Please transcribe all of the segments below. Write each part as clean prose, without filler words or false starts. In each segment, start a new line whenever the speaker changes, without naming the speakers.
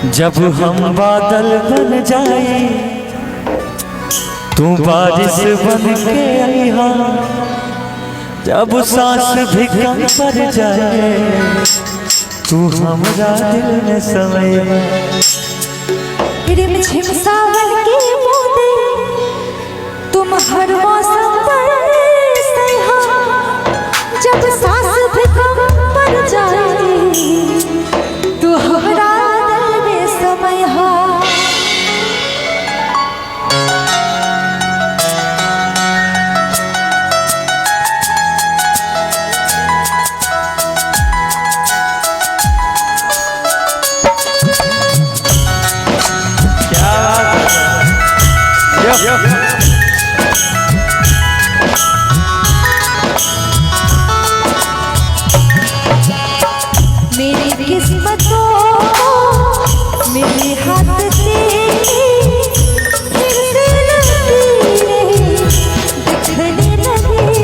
जब हम बादल बन जाए तू बारिश बन के आईहा, जब सांस भी कम पड़ जाए तू हमरा दिल में समय।
रिमझिम सावन की बूंदे तुम हर मौसम पर सहा, जब सांस भी कम पड़ जाए तू हमरा दिल में समय। मेरी किस्मतों मेरे हाथ से फिर से लकीरें दिखने लगी।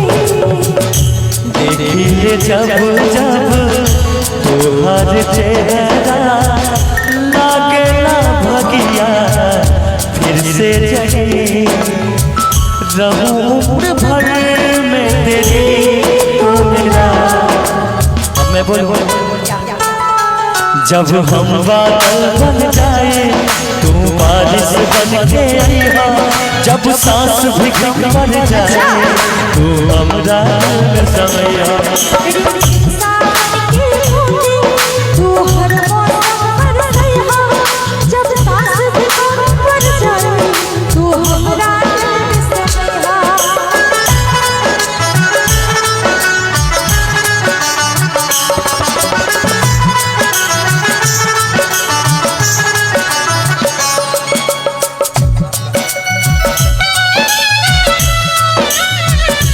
देखिए जब जब तुम्हारे चेहरा लागे ना भगिया फिर से जगी, रहूं उम्र भर में तेरी तो मेरा। अब मैं बोलूं जब हम बादल बन जाए तू बारिश बन के आईहा, जब सांस भी कम पड़ जाए तू हमरा दिल में समय।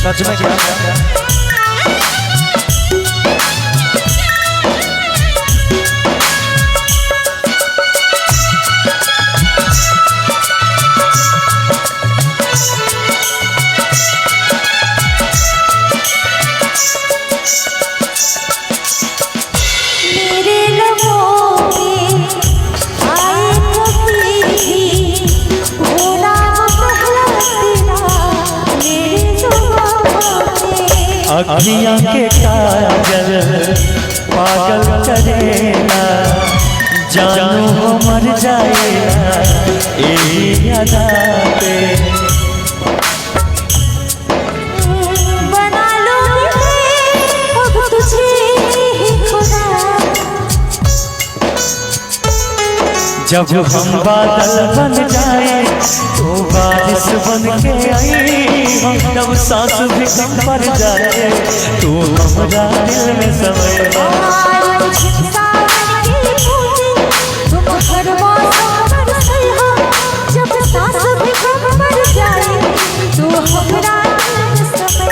सच में क्या अखियाँ के काजल पागल करेला, जानू हो मर जाएगा यही अदा पे।
बना लो अब तुझे खुदा,
जब हम बादल बन जाए तो बारिश बन के आई, जब सांस भी कम पड़ जाए तो हमरा दिल में समय।
तुम हर मौसम पर सहा, जब सांस भी कम पड़ जाए तो हमरा दिल में समय।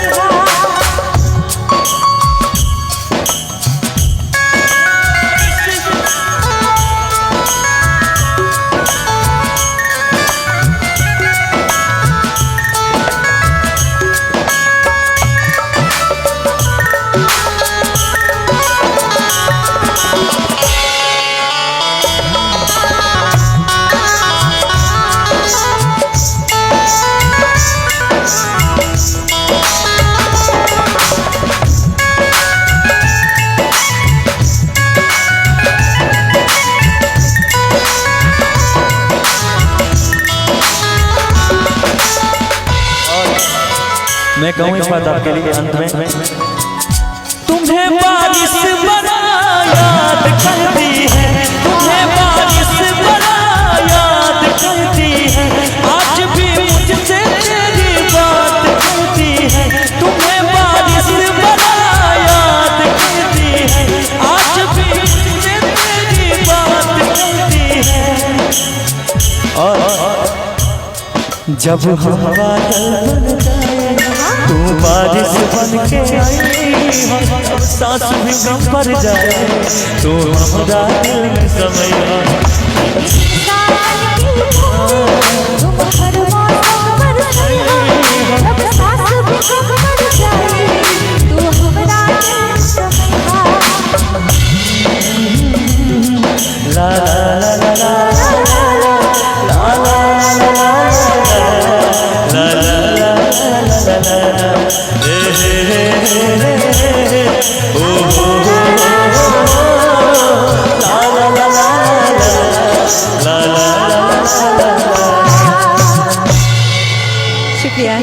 मैं कहूँ इस बात आपके लिए अंत में, तुम्हें बारिश बड़ा याद करती है, तुम्हें बारिश बड़ा याद करती है, आज भी मुझसे तेरी बात करती है। तुम्हें बारिश बड़ा याद करती है, आज भी मुझसे तेरी बात करती है। और जब हम बादल बन जाए तू बारिश बन के आई, सांस भी कम पड़ जाए तो हमरा दिल में समय।
तुम हर मौसम पर सहा, जब सांस भी कम पड़ जाए तो हमरा दिल में समय।
la ला ला ला